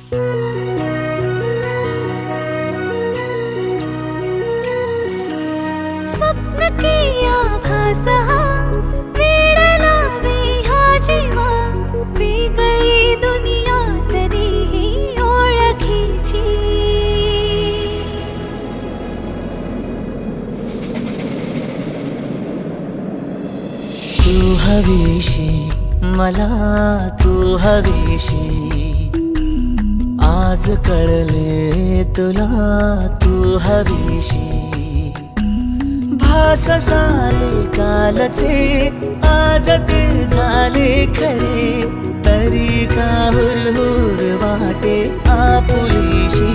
स्वप्न की आभास हा वेड लावे हा जेव्हा वेगळी दुनिया तरीही ओळखीची. तू हवीशी मला तू हवीशी आज कळले तुला तू हवीशी. भास सारे कालचे आज ते झाले खरे तरी का हुरहुर वाटे आपुलीशी.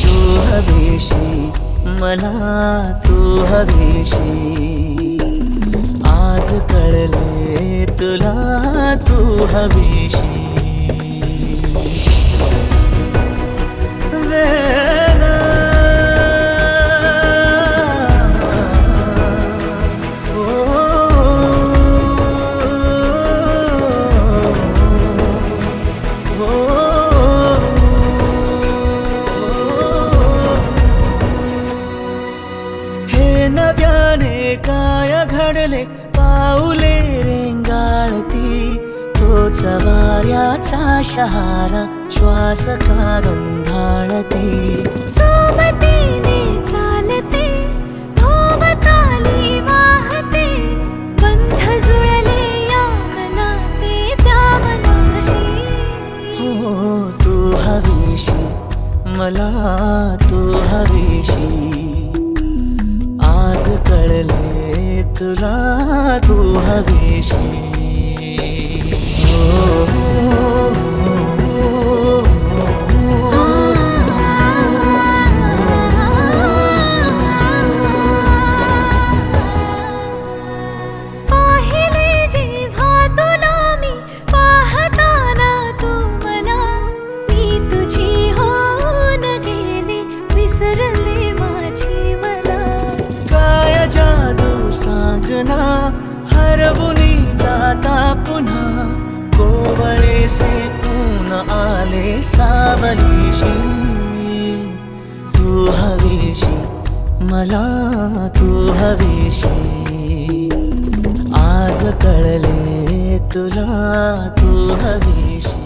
तू हवीशी मला तू हवीशी आज कळले तुला तू हवीशी. नव्याने काय घडले पाऊले रेंगाळती तोच वाऱ्याचा शहारा श्वास का गंधाळते. सोबतीने चालते भोवताली वाहते बंध जुळले या मनाचे त्या मनाशी. हो तू हवीशी मला तू हवीशी आज कळले तुला तू हवीशी. पाहिले जेव्हा तुला मी पाहताना तू मला मी तुझी होऊन गेले विसरले माझी मला. काय जादू सांगना हरवुनी जाता पुन्हा कोवळे से ऊन आले सावलीशी. तू हवीशी मला तू हवीशी आज कळले तुला तू हवीशी.